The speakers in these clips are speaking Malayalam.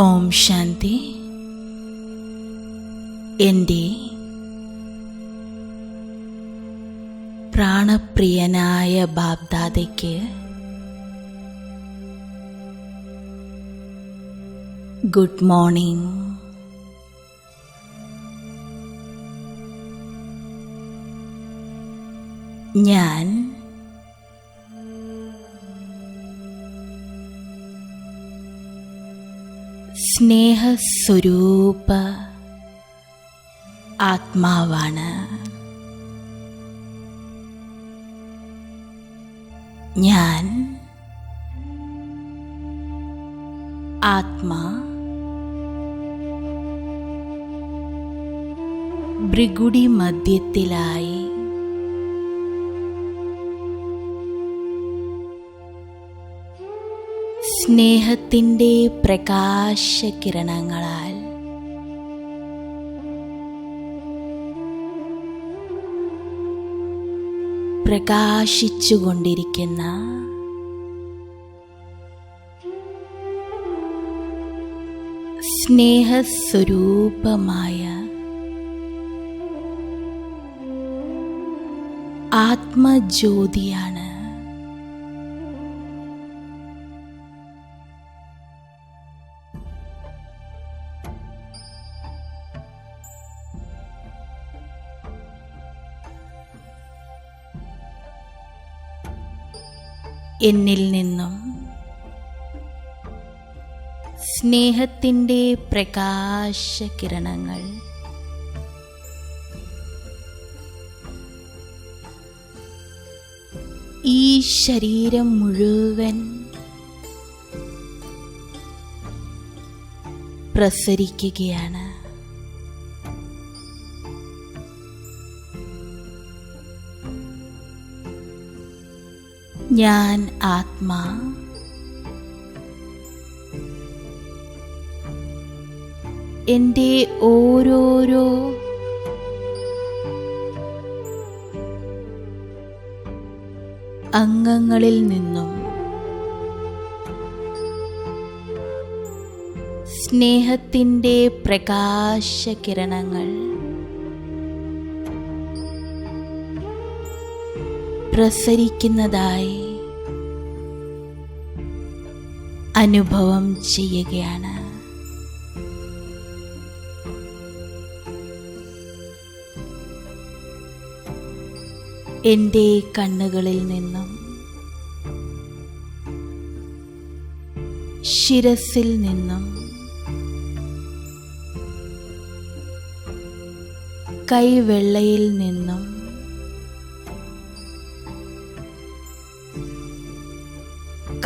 ഓം ശാന്തി. എൻ്റെ പ്രാണപ്രിയനായ ബാബ്ദാദയ്ക്ക് ഗുഡ് മോർണിംഗ്. ഞാൻ സ്നേഹസ്വരൂപ ആത്മാവാണ്. ഞാൻ ആത്മാ ഭൃഗുടി മധ്യത്തിലായി സ്നേഹത്തിൻ്റെ പ്രകാശകിരണങ്ങളാൽ പ്രകാശിച്ചുകൊണ്ടിരിക്കുന്ന സ്നേഹസ്വരൂപമായ ആത്മജ്യോതിയാണ്. എന്നിൽ നിന്നും സ്നേഹത്തിൻ്റെ പ്രകാശകിരണങ്ങൾ ഈ ശരീരം മുഴുവൻ പ്രസരിക്കുകയാണ്. ഞാൻ ആത്മാ എൻ്റെ ഓരോരോ അംഗങ്ങളിൽ നിന്നും സ്നേഹത്തിൻ്റെ പ്രകാശകിരണങ്ങൾ പ്രസരിക്കുന്നതായി അനുഭവം ചെയ്യുകയാണ്. എൻ്റെ കണ്ണുകളിൽ നിന്നും ശിരസിൽ നിന്നും കൈവെള്ളയിൽ നിന്നും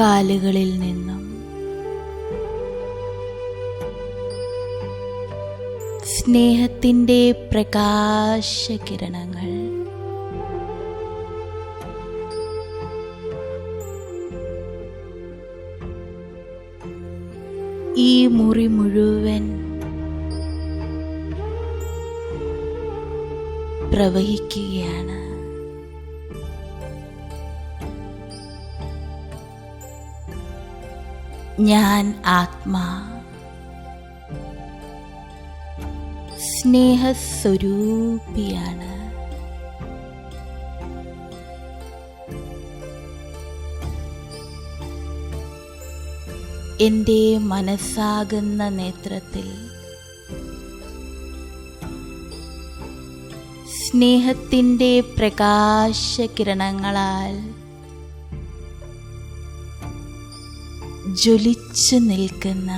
കാലുകളിൽ നിന്നും സ്നേഹത്തിൻ്റെ പ്രകാശകിരണങ്ങൾ ഈ മുറി മുഴുവൻ പ്രവഹിക്കുകയാണ്. ഞാൻ ആത്മാ സ്നേഹസ്വരൂപിയാണ്. എൻ്റെ മനസ്സാകുന്ന നേത്രത്തിൽ സ്നേഹത്തിൻ്റെ പ്രകാശകിരണങ്ങളാൽ ജ്വലിച്ചു നിൽക്കുന്ന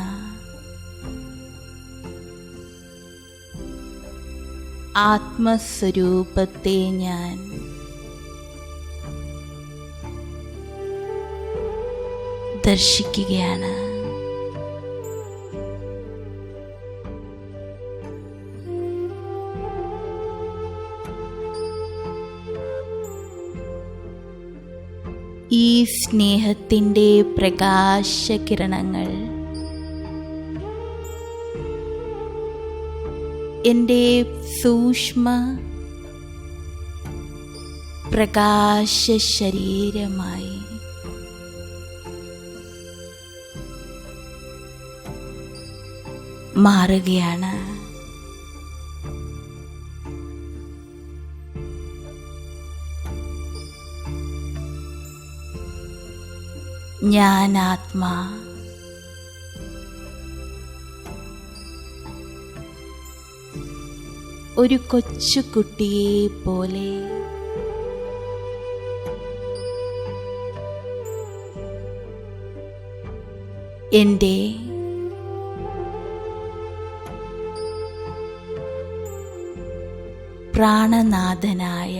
ആത്മസ്വരൂപത്തെ ഞാൻ ദർശിക്കുകയാണ്. ഈ സ്നേഹത്തിൻ്റെ പ്രകാശകിരണങ്ങൾ എൻ്റെ സൂക്ഷ്മ പ്രകാശ ശരീരമായി മാറുകയാണ്. ഞാൻ ആത്മാ ഒരു കൊച്ചു കുട്ടിയെ പോലെ എൻ്റെ പ്രാണനാഥനായ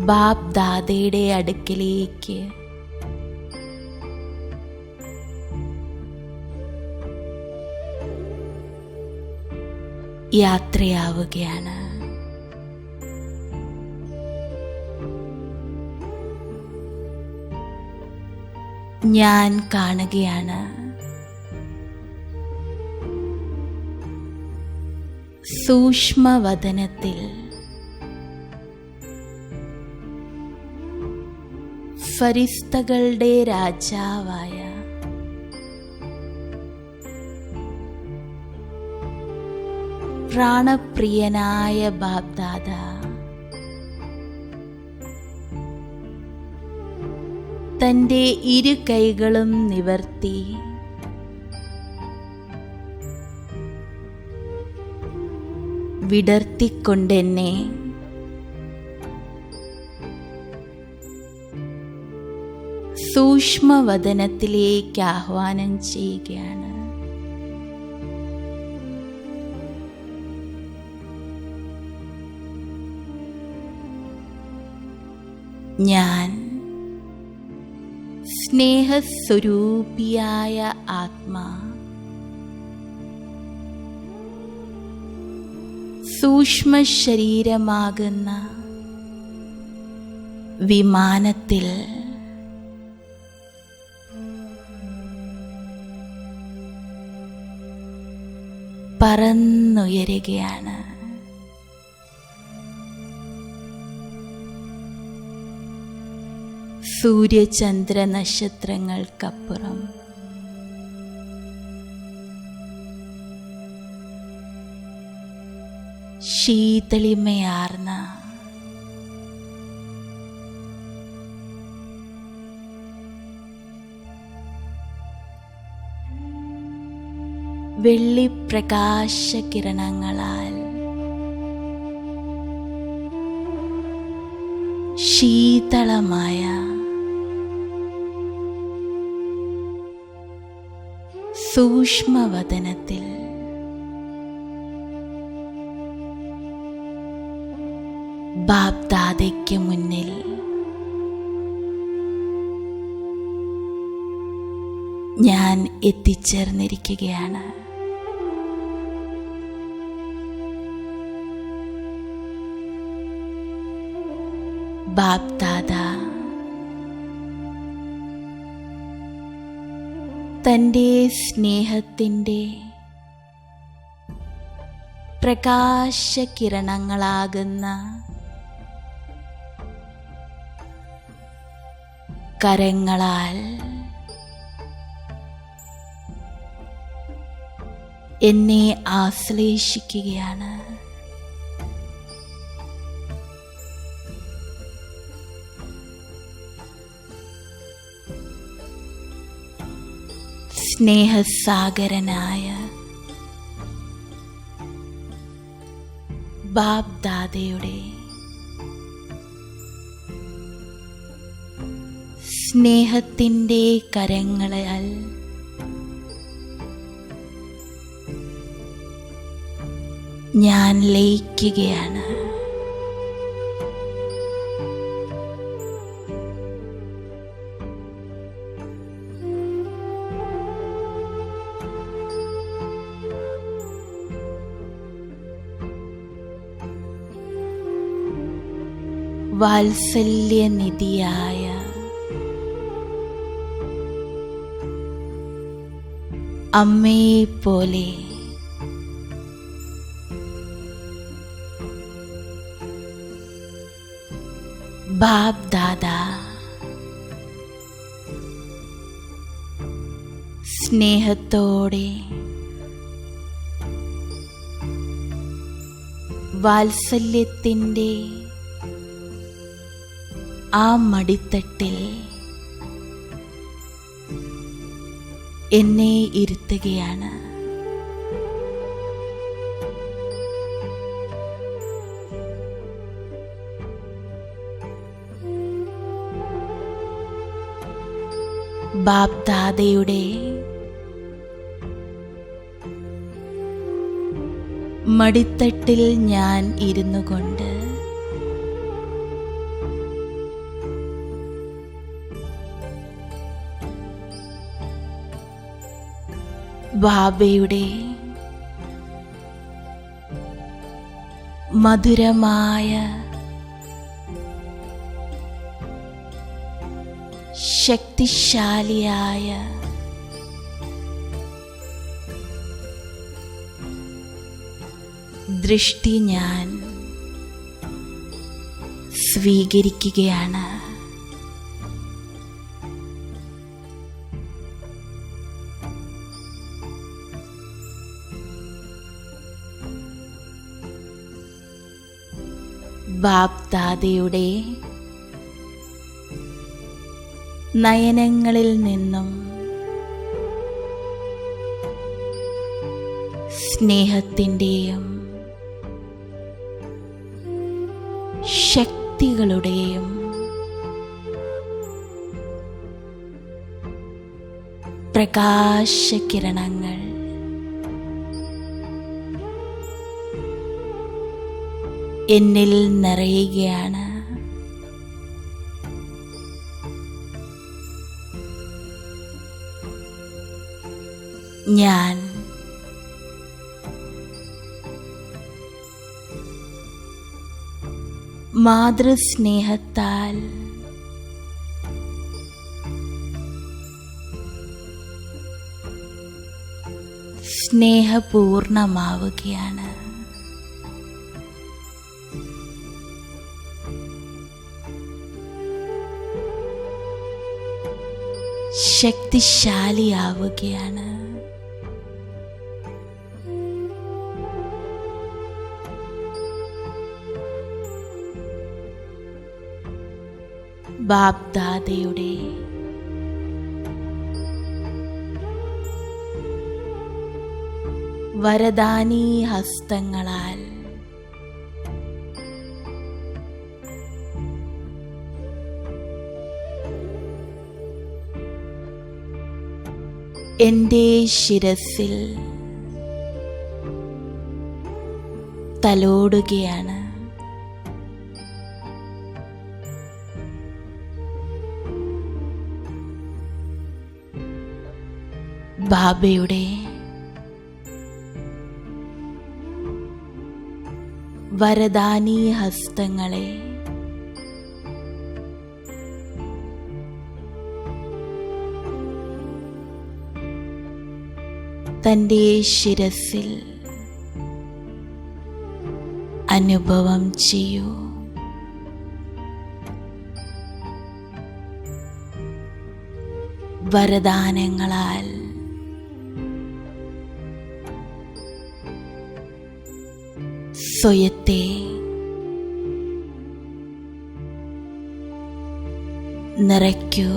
ബാപ് ദാദയുടെ അടുക്കിലേക്ക് യാത്രയാവുകയാണ്. ഞാൻ കാണുകയാണ് സൂക്ഷ്മവദനത്തിൽ ഫരിസ്തകളുടെ രാജാവായ പ്രാണപ്രിയനായ ബാപ്ദാദ തൻ്റെ ഇരു കൈകളും നിവർത്തി വിടർത്തിക്കൊണ്ടെന്നെ സൂക്ഷ്മവദനത്തിലേക്ക് ആഹ്വാനം ചെയ്യുകയാണ്. ഞാൻ സ്നേഹസ്വരൂപിയായ ആത്മാ സൂക്ഷ്മ ശരീരമാകുന്ന വിമാനത്തിൽ പറന്നുയരുകയാണ്. സൂര്യചന്ദ്ര നക്ഷത്രങ്ങൾക്കപ്പുറം ശീതളിമയാർന്ന വെള്ളിപ്രകാശകിരണങ്ങളാൽ ശീതളമായ സൂക്ഷ്മവദനത്തിൽ ബാപ്ദാദയ്ക്ക് മുന്നിൽ ഞാൻ എത്തിച്ചേർന്നിരിക്കുകയാണ്. ബാപ്ദാദ തൻ്റെ സ്നേഹത്തിൻ്റെ പ്രകാശകിരണങ്ങളാകുന്ന കരങ്ങളാൽ എന്നെ ആശ്ലേഷിക്കുകയാണ്. സ്നേഹസാഗരനായ ബാപ്ദാദയുടെ സ്നേഹത്തിൻ്റെ കരങ്ങളാൽ ഞാൻ ലയിക്കുകയാണ്. വാത്സല്യനിധിയായ അമ്മയെപ്പോലെ ബാപ്ദാദ സ്നേഹത്തോടെ വാത്സല്യത്തിൻ്റെ ആ മടിത്തട്ടിൽ എന്നെ ഇരുത്തുകയാണ്. ബാപ്ദാദയുടെ മടിത്തട്ടിൽ ഞാൻ ഇരുന്നു കൊണ്ട് ബാബയുടെ മധുരമായ ശക്തിശാലിയായ ദൃഷ്ടി ഞാൻ സ്വീകരിക്കുകയാണ്. ബാപ്ദാദയുടെ നയനങ്ങളിൽ നിന്നും സ്നേഹത്തിൻ്റെയും ശക്തികളുടെയും പ്രകാശകിരണങ്ങൾ എന്നിൽ നിറയുകയാണ്. ഞാൻ മാതൃസ്നേഹത്താൽ സ്നേഹപൂർണമാവുകയാണ്. ശക്തിശാലിയാവുകയാണ്. ബാപ്ദാദയുടെ വരദാനി ഹസ്തങ്ങളാൽ എൻ്റെ ശിരസിൽ തലോടുകയാണ്. ബാബയുടെ വരദാനി ഹസ്തങ്ങളെ തൻ്റെ ശിരസിൽ അനുഭവം ചെയ്യൂ. വരദാനങ്ങളാൽ സ്വയത്തെ നിറയ്ക്കൂ.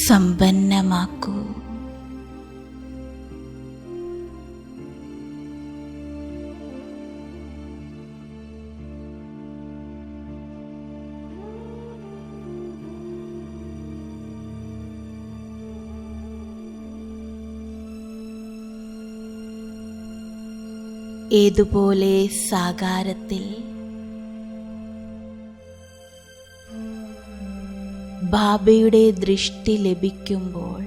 സമ്പന്നമാക്കൂ. ഏതുപോലെ സാകാരത്തിൽ ബാബയുടെ ദൃഷ്ടി ലഭിക്കുമ്പോൾ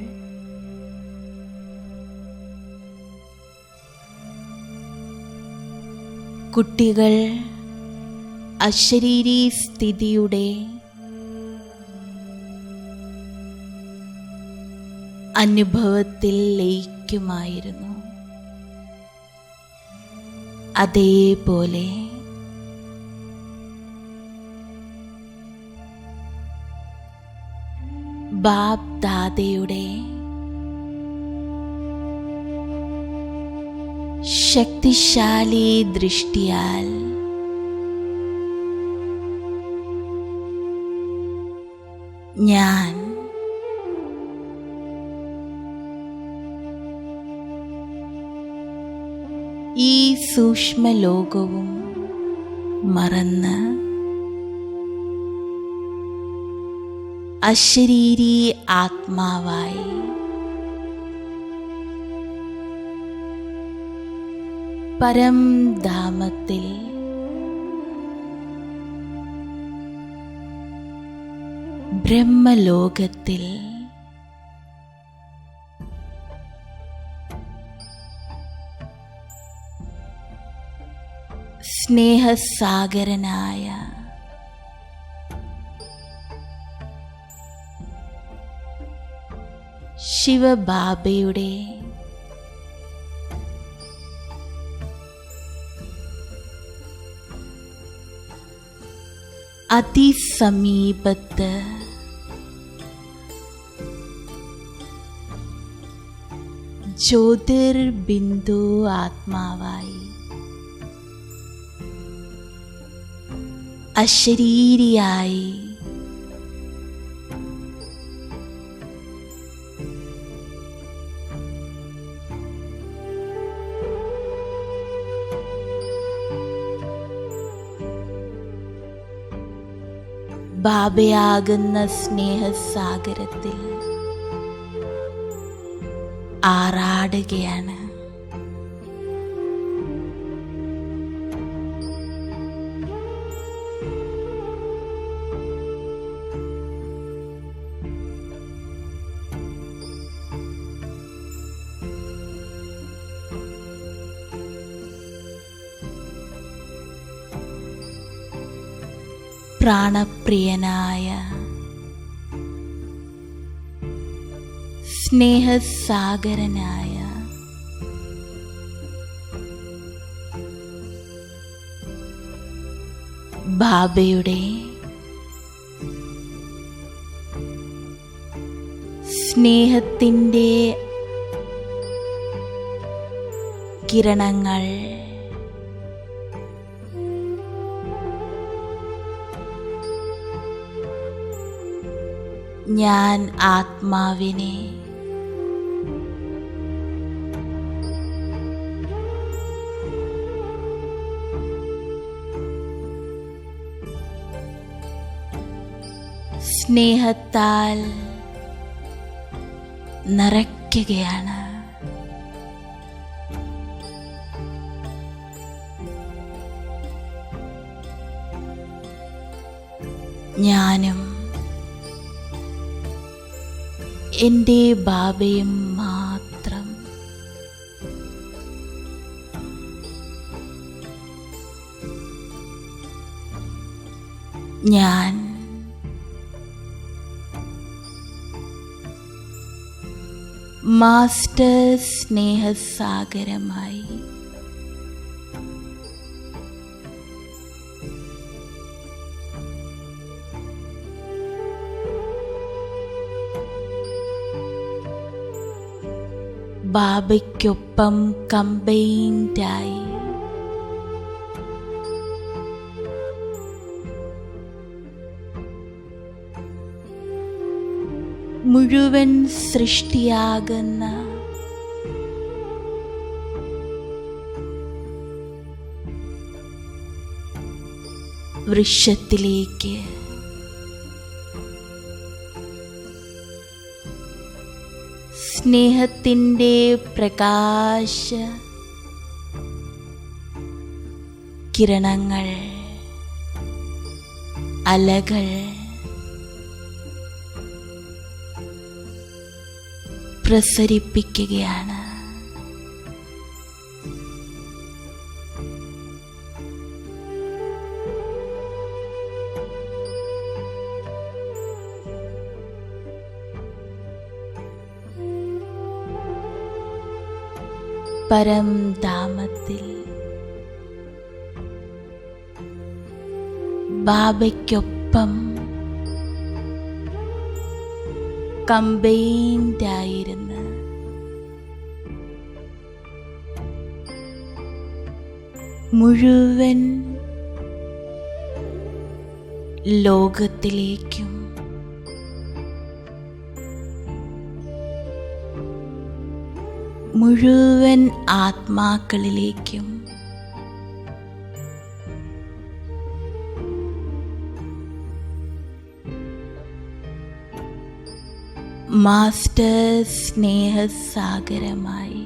കുട്ടികൾ അശരീരി സ്ഥിതിയുടെ അനുഭവത്തിൽ ലയിക്കുമായിരുന്നു. അതേപോലെ ബാബ് ദാദയുടെ ശക്തിശാലി ദൃഷ്ടിയാൽ ഞാൻ ഈ സൂക്ഷ്മലോകവും മറന്ന് അശരീരി ആത്മാവായി പരംധാമത്തിൽ ബ്രഹ്മലോകത്തിൽ സ്നേഹസാഗരനായ ശിവബാബയുടെ അതിസമീപത്ത് ജ്യോതിർബിന്ദു ആത്മാവായി അശരീരിയായി ബാബയാകുന്ന സ്നേഹസാഗരത്തിൽ ആറാടുകയാണ്. പ്രാണപ്രിയനായ സ്നേഹസാഗരനായ ബാബയുടെ സ്നേഹത്തിൻ്റെ കിരണങ്ങൾ ഞാൻ ആത്മാവിനെ സ്നേഹത്താൽ നിറയ്ക്കുകയാണ്. ഞാനും എൻ്റെ ബാബയും മാത്രം ഞാൻ മാസ്റ്റർ സ്നേഹസാഗരമായി ബാബയ്ക്കൊപ്പം കമ്പൈൻഡായി മുഴുവൻ സൃഷ്ടിയാകുന്ന വൃക്ഷത്തിലേക്ക് സ്നേഹത്തിൻ്റെ പ്രകാശ കിരണങ്ങൾ അലകൾ പ്രസരിപ്പിക്കുകയാണ്. പരംധാമത്തിൽ ബാബയ്ക്കൊപ്പം കമ്പൈൻഡായിരുന്ന് മുഴുവൻ ലോകത്തിലേക്കും മുഴുവൻ ആത്മാക്കളിലേക്കും മാസ്റ്റർ സ്നേഹസാഗരമായി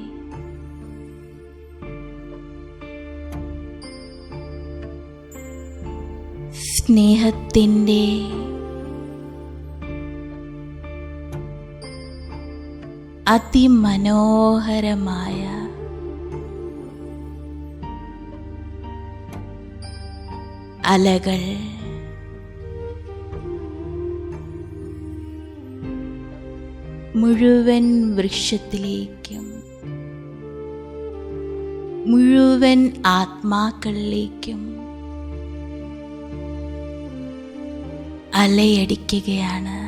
സ്നേഹത്തിൻ്റെ അതിമനോഹരമായ അലകൾ മുഴുവൻ വൃക്ഷത്തിലേക്കും മുഴുവൻ ആത്മാക്കളിലേക്കും അലയടിക്കുകയാണ്.